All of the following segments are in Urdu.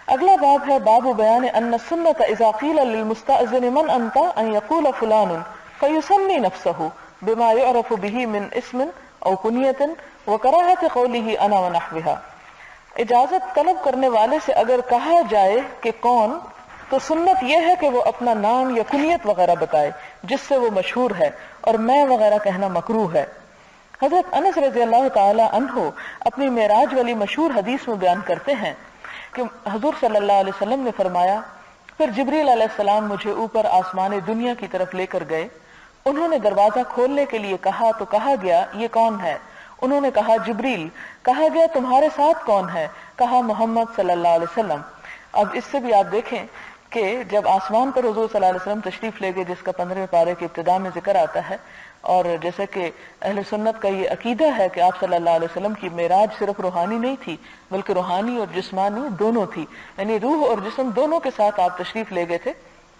اگلا باب ہے باب بیان ان السنۃ اذا قیل للمستأذن من انت ان یقول فلان فیسمی نفسه بما يعرف به من اسم او کنیۃ وکراہۃ قوله انا ونحوها۔ اجازت طلب کرنے والے سے اگر کہا جائے کہ کون، تو سنت یہ ہے کہ وہ اپنا نام یا کنیت وغیرہ بتائے جس سے وہ مشہور ہے، اور میں وغیرہ کہنا مکروہ ہے۔ حضرت انس رضی اللہ تعالی عنہ اپنی معراج والی مشہور حدیث میں بیان کرتے ہیں کہ حضور صلی اللہ علیہ وسلم نے فرمایا، پھر جبریل علیہ السلام مجھے اوپر آسمان دنیا کی طرف لے کر گئے، انہوں نے دروازہ کھولنے کے لیے کہا تو کہا گیا یہ کون ہے؟ انہوں نے کہا جبریل۔ کہا گیا تمہارے ساتھ کون ہے؟ کہا محمد صلی اللہ علیہ وسلم۔ اب اس سے بھی آپ دیکھیں کہ جب آسمان پر حضور صلی اللہ علیہ وسلم تشریف لے گئے، جس کا 15ویں پارے کی ابتدا میں ذکر آتا ہے، اور جیسے کہ اہل سنت کا یہ عقیدہ ہے کہ آپ صلی اللہ علیہ وسلم کی معراج صرف روحانی نہیں تھی بلکہ روحانی اور جسمانی دونوں تھی، یعنی روح اور جسم دونوں کے ساتھ آپ تشریف لے گئے تھے۔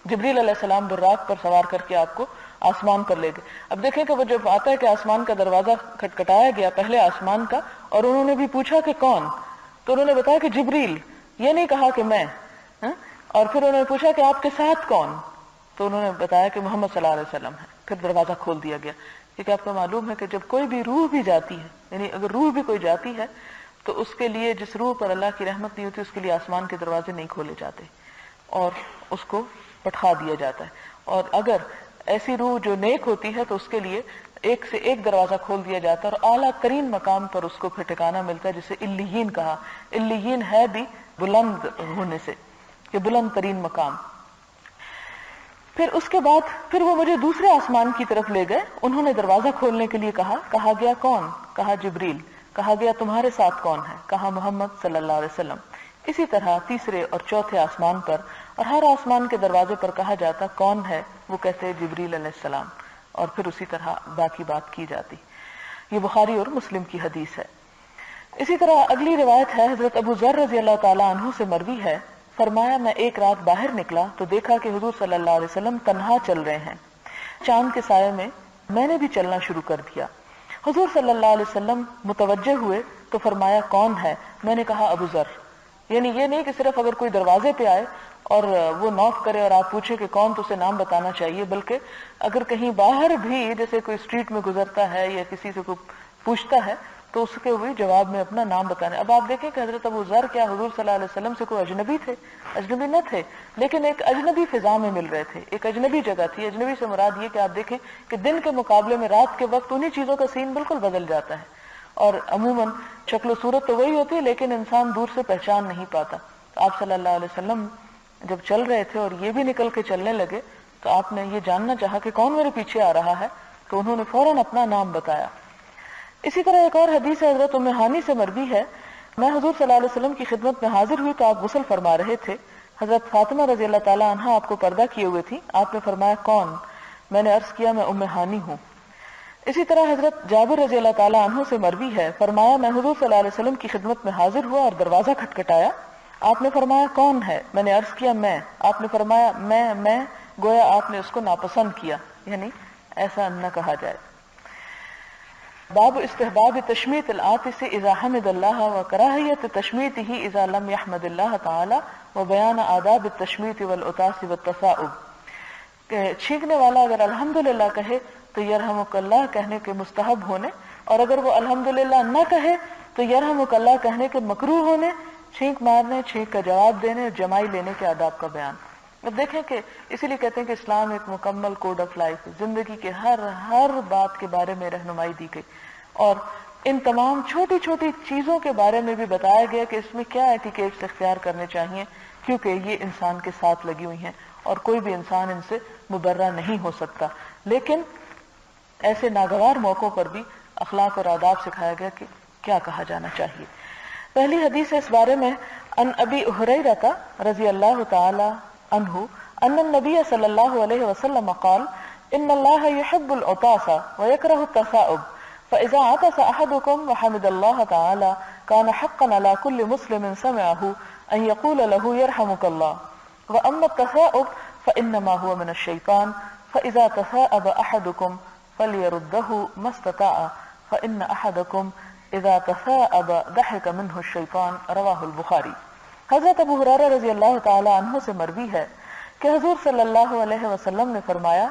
جبریل علیہ السلام براق پر سوار کر کے آپ کو آسمان پر لے گئے۔ اب دیکھیں کہ وہ جب آتا ہے کہ آسمان کا دروازہ کھٹکھٹایا گیا پہلے آسمان کا، اور انہوں نے بھی پوچھا کہ کون، تو انہوں نے بتایا کہ جبریل، یہ نہیں کہا کہ میں، اور پھر انہوں نے پوچھا کہ آپ کے ساتھ کون، تو انہوں نے بتایا کہ محمد صلی اللہ علیہ وسلم ہے۔ پھر دروازہ کھول دیا گیا، کیونکہ آپ کو معلوم ہے کہ جب کوئی بھی روح بھی جاتی ہے، یعنی اگر روح بھی کوئی جاتی ہے تو اس کے لیے جس روح پر اللہ کی رحمت نہیں ہوتی اس کے لیے آسمان کے دروازے نہیں کھولے جاتے اور اس کو پٹھا دیا جاتا ہے، اور اگر ایسی روح جو نیک ہوتی ہے تو اس کے لیے ایک سے ایک دروازہ کھول دیا جاتا ہے، اور اعلیٰ ترین مقام پر اس کو پھر ٹھکانہ ملتا ہے، جسے علیین کہا۔ علیین ہے بھی بلند ہونے سے کہ بلند ترین مقام۔ پھر اس کے بعد پھر وہ مجھے دوسرے آسمان کی طرف لے گئے، انہوں نے دروازہ کھولنے کے لیے کہا، کہا گیا کون؟ کہا جبریل۔ کہا گیا تمہارے ساتھ کون ہے؟ کہا محمد صلی اللہ علیہ وسلم۔ اسی طرح تیسرے اور چوتھے آسمان پر اور ہر آسمان کے دروازے پر کہا جاتا کون ہے؟ وہ کہتے جبریل علیہ السلام، اور پھر اسی طرح باقی بات کی جاتی۔ یہ بخاری اور مسلم کی حدیث ہے۔ اسی طرح اگلی روایت ہے حضرت ابو ذر رضی اللہ تعالی عنہ سے مروی ہے، فرمایا میں ایک رات باہر نکلا تو دیکھا کہ حضور صلی اللہ علیہ وسلم تنہا چل رہے ہیں چاند کے سائے میں نے بھی چلنا شروع کر دیا۔ حضور صلی اللہ علیہ وسلم متوجہ ہوئے تو فرمایا کون ہے؟ میں نے کہا ابو ذر۔ یعنی یہ نہیں کہ صرف اگر کوئی دروازے پہ آئے اور وہ نوک کرے اور آپ پوچھیں کہ کون، تو اسے نام بتانا چاہیے، بلکہ اگر کہیں باہر بھی جیسے کوئی اسٹریٹ میں گزرتا ہے یا کسی سے کوئی پوچھتا ہے تو اس کے بھی جواب میں اپنا نام بتانا۔ اب آپ دیکھیں کہ حضرت ابو ذر کیا حضور صلی اللہ علیہ وسلم سے کوئی اجنبی تھے؟ اجنبی نہ تھے، لیکن ایک اجنبی فضا میں مل رہے تھے، ایک اجنبی جگہ تھی۔ اجنبی سے مراد یہ کہ آپ دیکھیں کہ دن کے مقابلے میں رات کے وقت انہی چیزوں کا سین بالکل بدل جاتا ہے، اور عموماً شکل و صورت تو وہی ہوتی ہے لیکن انسان دور سے پہچان نہیں پاتا۔ تو آپ صلی اللہ علیہ وسلم جب چل رہے تھے اور یہ بھی نکل کے چلنے لگے تو آپ نے یہ جاننا چاہا کہ کون میرے پیچھے آ رہا ہے، تو انہوں نے فوراً اپنا نام بتایا۔ اسی طرح ایک اور حدیث حضرت ام ہانی سے مروی ہے، میں حضور صلی اللہ علیہ وسلم کی خدمت میں حاضر ہوئی تو آپ غسل فرما رہے تھے، حضرت فاطمہ رضی اللہ تعالی عنہا آپ کو پردہ کیے ہوئے تھی، آپ نے فرمایا کون؟ میں نے عرض کیا میں ام ہانی ہوں۔ اسی طرح حضرت جابر رضی اللہ تعالی عنہ سے مروی ہے، فرمایا میں حضور صلی اللہ علیہ وسلم کی خدمت میں حاضر ہوا اور دروازہ کھٹکھٹایا، آپ نے فرمایا کون ہے؟ میں نے عرض کیا میں۔ آپ نے فرمایا میں، گویا آپ نے اس کو ناپسند کیا، یعنی ایسا نہ کہا جائے۔ باب استحباب تشمیت العاطس اذا حمد اللہ وکراہیت تشمیتہ اذا لم یحمد اللہ تعالی وبیان آداب التشمیت والعطاس والتصاؤب۔ چھینکنے والا اگر الحمدللہ کہے تو یرحمک اللہ کہنے کے مستحب ہونے، اور اگر وہ الحمدللہ نہ کہے تو یرحمک اللہ کہنے کے مکروہ ہونے، چھینک مارنے، چھینک کا جواب دینے، جمائی لینے کے آداب کا بیان۔ اب دیکھیں کہ اسی لیے کہتے ہیں کہ اسلام ایک مکمل کوڈ آف لائف ہے، زندگی کے ہر بات کے بارے میں رہنمائی دی گئی، اور ان تمام چھوٹی چھوٹی چیزوں کے بارے میں بھی بتایا گیا کہ اس میں کیا ایٹیکیٹس اختیار کرنے چاہیے، کیونکہ یہ انسان کے ساتھ لگی ہوئی ہیں اور کوئی بھی انسان ان سے مبرہ نہیں ہو سکتا۔ لیکن ایسے ناگوار موقعوں پر بھی اخلاق اور آداب سکھایا گیا کہ کیا کہا جانا چاہیے۔ پہلی حدیث ہے اس بارے میں ان ابی ہریرہ رضی اللہ تعالی عنہ ان النبی صلی اللہ علیہ وسلم قال ان اللہ يحب العطاس ويكره التصاؤب فاذا عطس احدكم وحمد الله تعالى كان حقا على كل مسلم سمعه ان يقول له يرحمك الله واما التصاؤب فانما هو من الشيطان فاذا تثاءب احدكم فليرده ما استطاع فان احدكم اذا تثاءب ضحك منه الشيطان۔ رواہ البخاری۔ حضرت ابو ہریرہ رضی اللہ تعالی عنہ سے مروی ہے کہ حضور صلی اللہ علیہ وسلم نے فرمایا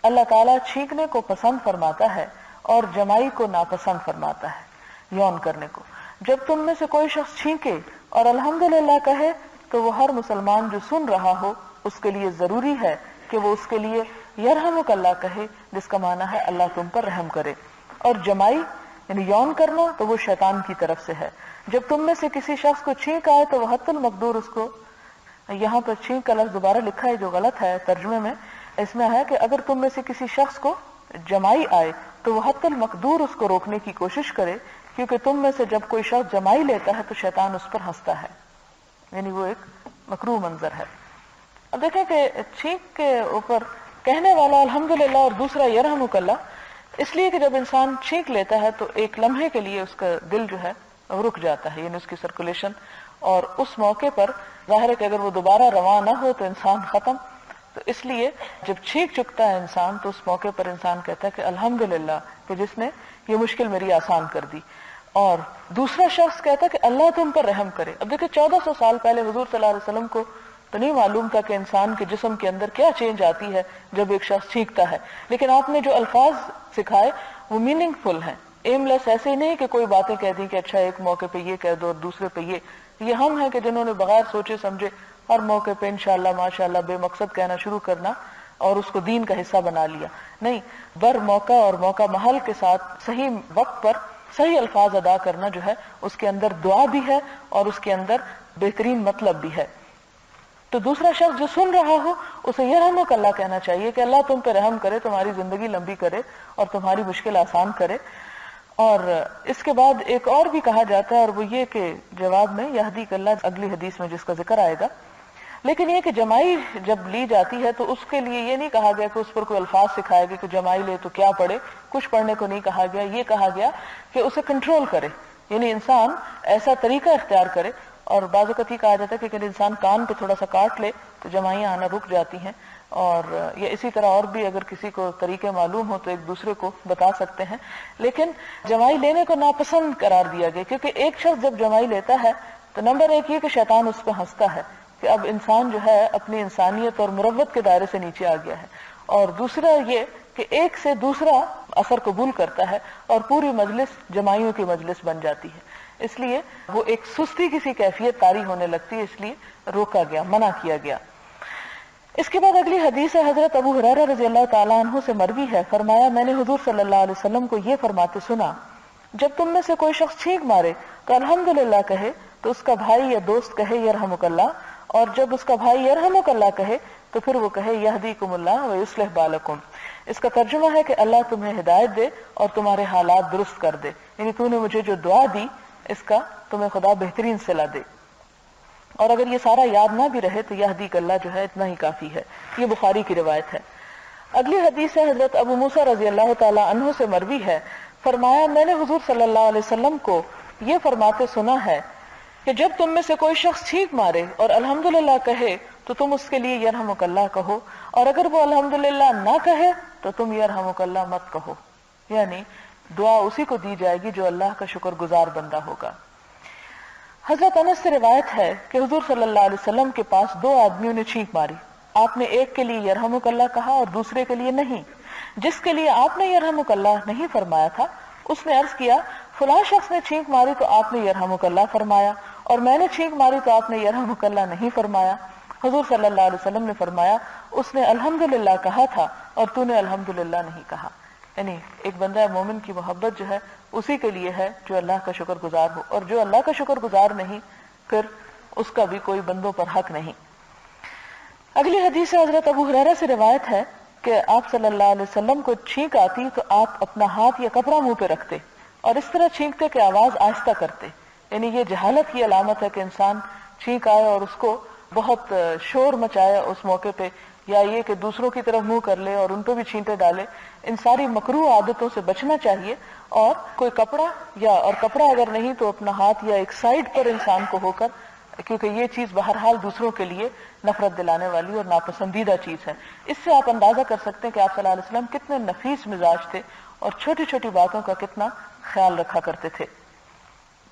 اللہ تعالیٰ چھینکنے کو پسند فرماتا ہے اور جمائی کو ناپسند فرماتا ہے، یون کرنے کو۔ جب تم میں سے کوئی شخص چھینکے اور الحمدللہ کہے تو وہ ہر مسلمان جو سن رہا ہو اس کے لیے ضروری ہے کہ وہ اس کے لیے یرحمک اللہ کہے، جس کا معنی ہے اللہ تم پر رحم کرے۔ اور جمائی یعنی یون کرنا تو وہ شیطان کی طرف سے ہے۔ جب تم میں سے کسی شخص کو چھینک آئے تو وہ حت المقدور اس کو، یہاں پر چھینک کا لفظ دوبارہ لکھا ہے جو غلط ہے ترجمے میں، اس میں ہے کہ اگر تم میں سے کسی شخص کو جمائی آئے تو وہ حت المقدور اس کو روکنے کی کوشش کرے، کیونکہ تم میں سے جب کوئی شخص جمائی لیتا ہے تو شیطان اس پر ہنستا ہے، یعنی وہ ایک مکروہ منظر ہے۔ اب دیکھیں کہ چھینک کے اوپر کہنے والا الحمدللہ اور دوسرا یرحمک اللہ، اس لیے کہ جب انسان چھینک لیتا ہے تو ایک لمحے کے لیے اس کا دل جو ہے رک جاتا ہے، یعنی اس کی سرکولیشن، اور اس موقع پر ظاہر ہے کہ اگر وہ دوبارہ رواں نہ ہو تو انسان ختم۔ تو اس لیے جب چھینک چکتا ہے انسان تو اس موقع پر انسان کہتا ہے کہ الحمدللہ کہ جس نے یہ مشکل میری آسان کر دی، اور دوسرا شخص کہتا ہے کہ اللہ تم پر رحم کرے۔ اب دیکھیں 1400 سال پہلے حضور صلی اللہ علیہ وسلم کو تو نہیں معلوم تھا کہ انسان کے جسم کے اندر کیا چینج آتی ہے جب ایک شخص چھینکتا ہے، لیکن آپ نے جو الفاظ سکھائے وہ میننگ فل ہیں، ایم لیس، ایسے ہی نہیں کہ کوئی باتیں کہہ دیں کہ اچھا ایک موقع پہ یہ کہہ دو اور دوسرے پہ یہ ہم ہیں کہ جنہوں نے بغیر سوچے سمجھے ہر موقع پہ انشاءاللہ ماشاءاللہ بے مقصد کہنا شروع کرنا اور اس کو دین کا حصہ بنا لیا۔ نہیں، بر موقع اور موقع محل کے ساتھ صحیح وقت پر صحیح الفاظ ادا کرنا جو ہے اس کے اندر دعا بھی ہے اور اس کے اندر بہترین مطلب بھی ہے۔ تو دوسرا شخص جو سن رہا ہو اسے یرحمک اللہ کہنا چاہیے کہ اللہ تم پہ رحم کرے، تمہاری زندگی لمبی کرے اور تمہاری مشکل آسان کرے۔ اور اس کے بعد ایک اور بھی کہا جاتا ہے، اور وہ یہ کہ جواب میں یہدیک اللہ اگلی حدیث میں جس کا ذکر آئے گا، لیکن یہ کہ جمائی جب لی جاتی ہے تو اس کے لیے یہ نہیں کہا گیا کہ اس پر کوئی الفاظ سکھائے گئے کہ جمائی لے تو کیا پڑھے، کچھ پڑھنے کو نہیں کہا گیا، یہ کہا گیا کہ اسے کنٹرول کرے، یعنی انسان ایسا طریقہ اختیار کرے۔ اور بعض اوقات یہ کہا جاتا ہے کہ اگر انسان کان پہ تھوڑا سا کاٹ لے تو جمائیاں آنا رک جاتی ہیں، اور یا اسی طرح اور بھی اگر کسی کو طریقے معلوم ہو تو ایک دوسرے کو بتا سکتے ہیں، لیکن جمائی لینے کو ناپسند قرار دیا گیا، کیونکہ ایک شخص جب جمائی لیتا ہے تو نمبر ایک یہ کہ شیطان اس پہ ہنستا ہے کہ اب انسان جو ہے اپنی انسانیت اور مروت کے دائرے سے نیچے آ گیا ہے، اور دوسرا یہ کہ ایک سے دوسرا اثر قبول کرتا ہے اور پوری مجلس جمائیوں کی مجلس بن جاتی ہے، اس لیے وہ ایک سستی کسی کیفیت طاری ہونے لگتی ہے، اس لیے روکا گیا، منع کیا گیا۔ اس کے بعد اگلی حدیث ہے حضرت ابو ہریرہ رضی اللہ تعالیٰ عنہ سے مروی ہے، فرمایا میں نے حضور صلی اللہ علیہ وسلم کو یہ فرماتے سنا، جب تم میں سے کوئی شخص چھینک مارے تو الحمدللہ کہے تو اس کا بھائی یا دوست کہے یرحمک اللہ، اور جب اس کا بھائی یرحمک اللہ کہے تو پھر وہ کہے یہدیکم اللہ ویصلح بالکم۔ اس کا ترجمہ ہے کہ اللہ تمہیں ہدایت دے اور تمہارے حالات درست کر دے، یعنی تو نے مجھے جو دعا دی اس کا تمہیں خدا بہترین صلہ دے، اور اگر یہ سارا یاد نہ بھی رہے تو یہدیک اللہ جو ہے اتنا ہی کافی ہے۔ یہ بخاری کی روایت ہے۔ اگلی حدیث ہے حضرت ابو موسیٰ رضی اللہ تعالی عنہ سے مروی ہے، فرمایا میں نے حضور صلی اللہ علیہ وسلم کو یہ فرماتے سنا ہے کہ جب تم میں سے کوئی شخص چھینک مارے اور الحمدللہ کہے تو تم اس کے لیے یرحمک اللہ کہو، اور اگر وہ الحمدللہ نہ کہے تو تم یرحمک اللہ مت کہو، یعنی دعا اسی کو دی جائے گی جو اللہ کا شکر گزار بندہ ہوگا۔ حضرت انس سے روایت ہے کہ حضور صلی اللہ علیہ وسلم کے پاس دو آدمیوں نے چھینک ماری، آپ نے ایک کے لیے یرحمک اللہ کہا اور دوسرے کے لیے نہیں۔ جس کے لیے آپ نے یرحمک اللہ نہیں فرمایا تھا اس نے عرض کیا فلاں شخص نے چھینک ماری تو آپ نے یرحمک اللہ فرمایا، اور میں نے چھینک ماری تو آپ نے یرحمک اللہ نہیں فرمایا۔ حضور صلی اللہ علیہ وسلم نے فرمایا اس نے الحمدللہ کہا تھا اور تو نے الحمدللہ نہیں کہا، یعنی ایک بندہ مومن کی محبت جو ہے اسی کے لیے ہے جو اللہ کا شکر گزار ہو، اور جو اللہ کا شکر گزار نہیں پھر اس کا بھی کوئی بندوں پر حق نہیں۔ اگلی حدیث حضرت ابو ہریرہ سے روایت ہے کہ آپ صلی اللہ علیہ وسلم کو چھینک آتی تو آپ اپنا ہاتھ یا کپڑا منہ پہ رکھتے اور اس طرح چھینکتے کہ آواز آہستہ کرتے، یعنی یہ جہالت کی علامت ہے کہ انسان چھینک آئے اور اس کو بہت شور مچائے اس موقع پہ، یا یہ کہ دوسروں کی طرف منہ کر لے اور ان پہ بھی چھینٹے ڈالے۔ ان ساری مکروہ عادتوں سے بچنا چاہیے، اور کوئی کپڑا اور کپڑا اگر نہیں تو اپنا ہاتھ یا ایک سائڈ پر انسان کو ہو کر، کیونکہ یہ چیز بہرحال دوسروں کے لیے نفرت دلانے والی اور ناپسندیدہ چیز ہے۔ اس سے آپ اندازہ کر سکتے ہیں کہ آپ صلی اللہ علیہ وسلم کتنے نفیس مزاج تھے اور چھوٹی چھوٹی باتوں کا کتنا خیال رکھا کرتے تھے۔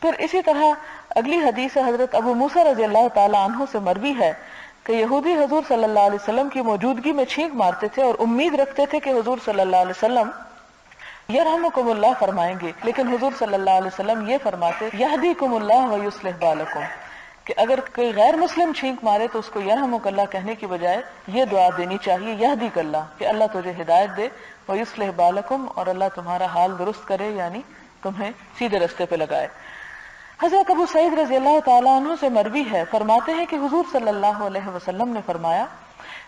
پھر اسی طرح اگلی حدیث حضرت ابو موسیٰ رضی اللہ تعالی عنہ سے مروی ہے کہ یہودی حضور صلی اللہ علیہ وسلم کی موجودگی میں چھینک مارتے تھے اور امید رکھتے تھے کہ حضور صلی اللہ علیہ وسلم یرحمکم اللہ فرمائیں گے، لیکن حضور صلی اللہ علیہ وسلم یہ فرماتے یہدیکم اللہ ویصلح بالکم، کہ اگر کوئی غیر مسلم چھینک مارے تو اس کو یرحمک اللہ کہنے کی بجائے یہ دعا دینی چاہیے یہدیک اللہ، کہ اللہ تجھے ہدایت دے، ویصلح بالکم، اور اللہ تمہارا حال درست کرے، یعنی تمہیں سیدھے رستے پہ لگائے۔ حضرت ابو سعید رضی اللہ تعالیٰ عنہ سے مروی ہے، فرماتے ہیں کہ حضور صلی اللہ علیہ وسلم نے فرمایا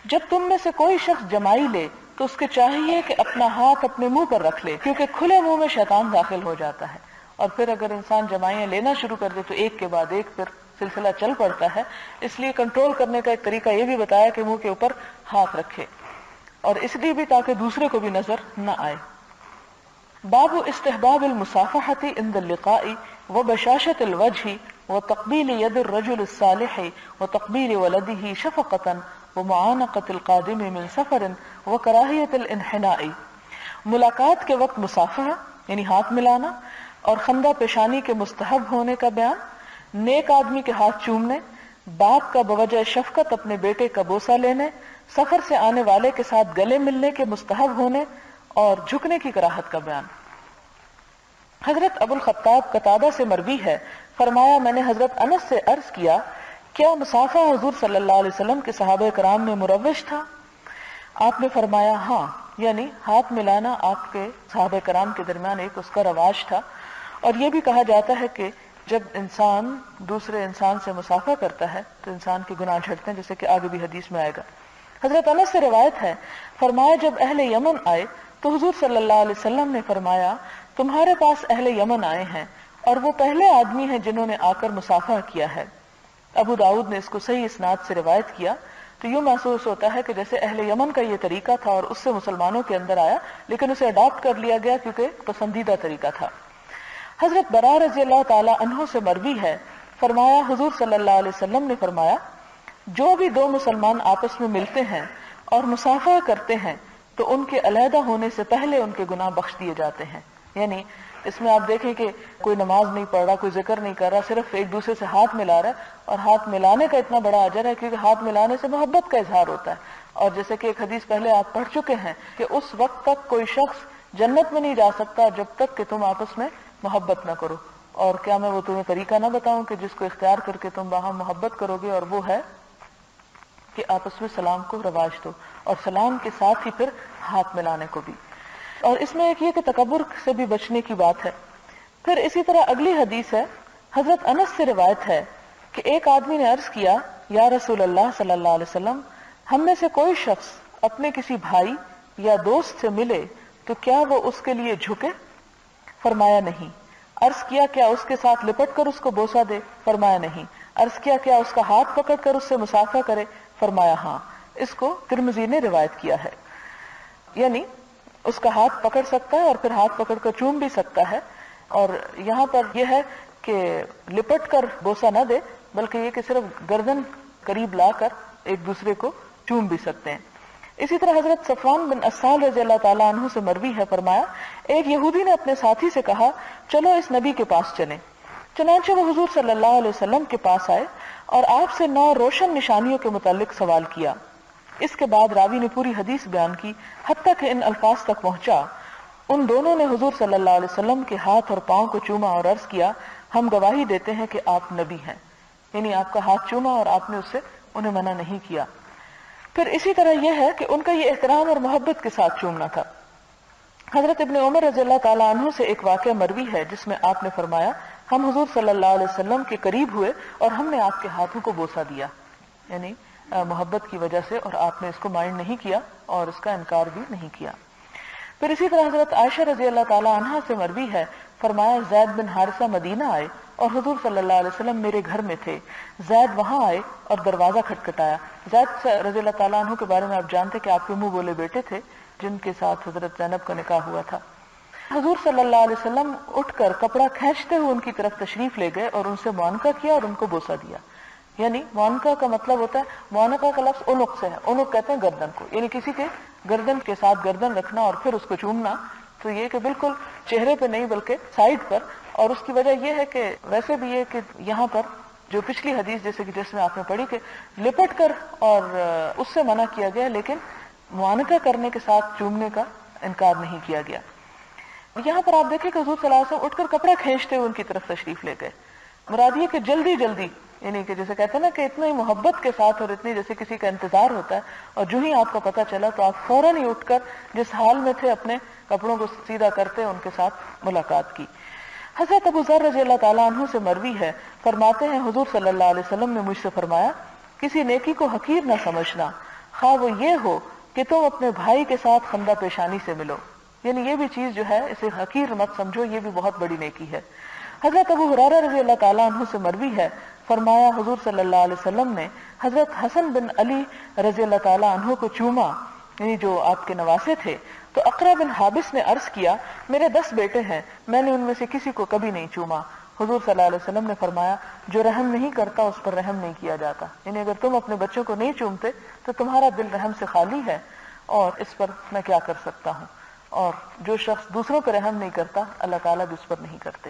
جب تم میں سے کوئی شخص جمائی لے تو اس کے چاہیے کہ اپنا ہاتھ اپنے منہ پر رکھ لے، کیونکہ کھلے منہ میں شیطان داخل ہو جاتا ہے، اور پھر اگر انسان جمائیاں لینا شروع کر دے تو ایک کے بعد ایک پھر سلسلہ چل پڑتا ہے، اس لیے کنٹرول کرنے کا ایک طریقہ یہ بھی بتایا کہ منہ کے اوپر ہاتھ رکھے، اور اس لیے بھی تاکہ دوسرے کو بھی نظر نہ آئے۔ باب استحباب المصافحة عند اللقاء وبشاشة الوجه وتقبيل يد الرجل الصالح وتقبيل ولده شفقة ومعانقة القادم من سفر وكراهية الانحناء۔ ملاقات کے وقت مصافحہ یعنی ہاتھ ملانا اور خندہ پیشانی کے مستحب ہونے کا بیان، نیک آدمی کے ہاتھ چومنے، باپ کا بوجہ شفقت اپنے بیٹے کا بوسہ لینے، سفر سے آنے والے کے ساتھ گلے ملنے کے مستحب ہونے اور جھکنے کی کراہت کا بیان۔ حضرت ابو الخطاب قتادہ سے مروی ہے، فرمایا میں نے حضرت انس سے عرض کیا کیا مصافحہ حضور صلی اللہ علیہ وسلم کے صحابہ کرام میں مروج تھا؟ آپ نے فرمایا ہاں، یعنی ہاتھ ملانا آپ کے صحابہ کرام کے درمیان ایک اس کا رواج تھا، اور یہ بھی کہا جاتا ہے کہ جب انسان دوسرے انسان سے مصافحہ کرتا ہے تو انسان کے گناہ جھڑتے ہیں، جیسے کہ آگے بھی حدیث میں آئے گا۔ حضرت انس سے روایت ہے، فرمایا جب اہل یمن آئے تو حضور صلی اللہ علیہ وسلم نے فرمایا تمہارے پاس اہل یمن آئے ہیں اور وہ پہلے آدمی ہیں جنہوں نے آ کر مصافحہ کیا ہے۔ ابو داؤد نے اس کو صحیح اسناد سے روایت کیا، تو یوں محسوس ہوتا ہے کہ جیسے اہل یمن کا یہ طریقہ تھا اور اس سے مسلمانوں کے اندر آیا، لیکن اسے اڈاپٹ کر لیا گیا کیونکہ پسندیدہ طریقہ تھا۔ حضرت برا رضی اللہ تعالی عنہ سے مروی ہے، فرمایا حضور صلی اللہ علیہ وسلم نے فرمایا جو بھی دو مسلمان آپس میں ملتے ہیں اور مصافحہ کرتے ہیں تو ان کے علیحدہ ہونے سے پہلے ان کے گناہ بخش دیے جاتے ہیں۔ یعنی اس میں آپ دیکھیں کہ کوئی نماز نہیں پڑھ رہا، کوئی ذکر نہیں کر رہا، صرف ایک دوسرے سے ہاتھ ملا رہا ہے، اور ہاتھ ملانے کا اتنا بڑا اجر ہے کیونکہ ہاتھ ملانے سے محبت کا اظہار ہوتا ہے، اور جیسے کہ ایک حدیث پہلے آپ پڑھ چکے ہیں کہ اس وقت تک کوئی شخص جنت میں نہیں جا سکتا جب تک کہ تم آپس میں محبت نہ کرو۔ اور کیا میں وہ تمہیں طریقہ نہ بتاؤں کہ جس کو اختیار کر کے تم باہم محبت کرو گے، اور وہ ہے کہ آپس میں سلام کو رواج دو، اور سلام کے ساتھ ہی پھر ہاتھ ملانے کو بھی۔ اور اس میں ایک یہ کہ تکبر سے بھی بچنے کی بات ہے۔ پھر اسی طرح اگلی حدیث ہے، حضرت انس سے روایت ہے کہ ایک آدمی نے عرض کیا یا رسول اللہ صلی اللہ علیہ وسلم ہم میں سے کوئی شخص اپنے کسی بھائی یا دوست سے ملے تو کیا وہ اس کے لیے جھکے؟ فرمایا نہیں۔ عرض کیا کیا اس کے ساتھ لپٹ کر اس کو بوسہ دے؟ فرمایا نہیں۔ عرض کیا کیا اس کا ہاتھ پکڑ کر اس سے مصافحہ کرے؟ فرمایا ہاں۔ اس کو ترمذی نے روایت کیا ہے، یعنی اس کا ہاتھ پکڑ سکتا ہے اور پھر ہاتھ پکڑ کر چوم بھی سکتا ہے، اور یہاں پر یہ ہے کہ لپٹ کر بوسہ نہ دے بلکہ یہ کہ صرف گردن قریب لا کر ایک دوسرے کو چوم بھی سکتے ہیں۔ اسی طرح حضرت صفوان بن اسال رضی اللہ تعالیٰ عنہ سے مروی ہے، فرمایا ایک یہودی نے اپنے ساتھی سے کہا چلو اس نبی کے پاس چلیں، چنانچہ وہ حضور صلی اللہ علیہ وسلم کے پاس آئے اور آپ سے 9 روشن نشانیوں کے متعلق سوال کیا۔ اس کے بعد راوی نے پوری حدیث بیان کی حتیٰ کہ ان الفاظ تک پہنچا ان دونوں نے حضور صلی اللہ علیہ وسلم کے ہاتھ اور پاؤں کو چوما اور عرض کیا ہم گواہی دیتے ہیں کہ آپ نبی ہیں، یعنی آپ کا ہاتھ چوما اور آپ نے اس سے انہیں منع نہیں کیا۔ پھر اسی طرح یہ ہے کہ ان کا یہ احترام اور محبت کے ساتھ چومنا تھا۔ حضرت ابن عمر رضی اللہ تعالیٰ عنہ سے ایک واقعہ مروی ہے جس میں آپ نے فرمایا ہم حضور صلی اللہ علیہ وسلم کے قریب ہوئے اور ہم نے آپ کے ہاتھوں کو بوسہ دیا، یعنی محبت کی وجہ سے، اور آپ نے اس کو مائنڈ نہیں کیا اور اس کا انکار بھی نہیں کیا۔ پھر اسی طرح حضرت عائشہ رضی اللہ تعالیٰ عنہا سے مروی ہے، فرمایا زید بن حارثہ مدینہ آئے اور حضور صلی اللہ علیہ وسلم میرے گھر میں تھے، زید وہاں آئے اور دروازہ کھٹکھٹایا۔ زید رضی اللہ تعالیٰ عنہ کے بارے میں آپ جانتے کہ آپ کے منہ بولے بیٹے تھے جن کے ساتھ حضرت زینب کا نکاح ہوا تھا۔ حضور صلی اللہ علیہ وسلم اٹھ کر کپڑا کھینچتے ہوئے ان کی طرف تشریف لے گئے اور ان سے معانقہ کیا اور ان کو بوسہ دیا۔ یعنی معانقہ کا مطلب ہوتا ہے، معانقہ کا لفظ عنق سے ہے، عنق کہتے ہیں گردن کو، یعنی کسی کے گردن کے ساتھ گردن رکھنا اور پھر اس کو چومنا، تو یہ کہ بالکل چہرے پہ نہیں بلکہ سائڈ پر، اور اس کی وجہ یہ ہے کہ ویسے بھی یہ کہ یہاں پر جو پچھلی حدیث جیسے کہ جس میں آپ نے پڑھی کہ لپٹ کر اور اس سے منع کیا گیا، لیکن معانقہ کرنے کے ساتھ چومنے کا انکار نہیں کیا گیا۔ یہاں پر آپ دیکھیں کہ حضور صلی اللہ علیہ وسلم اٹھ کر کپڑا کھینچتے ہوئے ان کی طرف تشریف لے گئے۔ مراد یہ کہ جلدی جلدی، یعنی کہ جیسے کہتے ہیں نا کہ اتنی محبت کے ساتھ اور اتنی جیسے کسی کا انتظار ہوتا ہے، اور جو ہی آپ کو پتہ چلا تو آپ فوراً ہی اٹھ کر جس حال میں تھے اپنے کپڑوں کو سیدھا کرتے ان کے ساتھ ملاقات کی۔ حضرت ابو ذر رضی اللہ تعالیٰ عنہ سے مروی ہے، فرماتے ہیں حضور صلی اللہ علیہ وسلم نے مجھ سے فرمایا، کسی نیکی کو حقیر نہ سمجھنا، خواہ وہ یہ ہو کہ تم اپنے بھائی کے ساتھ خندہ پیشانی سے ملو، یعنی یہ بھی چیز جو ہے اسے حقیر مت سمجھو، یہ بھی بہت بڑی نیکی ہے۔ حضرت ابو ہریرہ رضی اللہ تعالیٰ عنہ سے مروی ہے، فرمایا حضور صلی اللہ علیہ وسلم نے حضرت حسن بن علی رضی اللہ تعالیٰ عنہ کو چوما، یعنی جو آپ کے نواسے تھے، تو اقرا بن حابس نے عرض کیا، میرے 10 بیٹے ہیں، میں نے ان میں سے کسی کو کبھی نہیں چوما۔ حضور صلی اللہ علیہ وسلم نے فرمایا، جو رحم نہیں کرتا اس پر رحم نہیں کیا جاتا، یعنی اگر تم اپنے بچوں کو نہیں چومتے تو تمہارا دل رحم سے خالی ہے، اور اس پر میں کیا کر سکتا ہوں۔ اور جو شخص دوسروں پہ رحم نہیں کرتا اللہ تعالیٰ بھی اس پر نہیں کرتے۔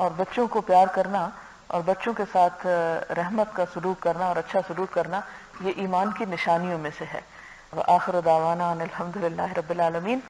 اور بچوں کو پیار کرنا اور بچوں کے ساتھ رحمت کا سلوک کرنا اور اچھا سلوک کرنا، یہ ایمان کی نشانیوں میں سے ہے۔ وآخر دعوانا ان الحمد للہ رب العالمین۔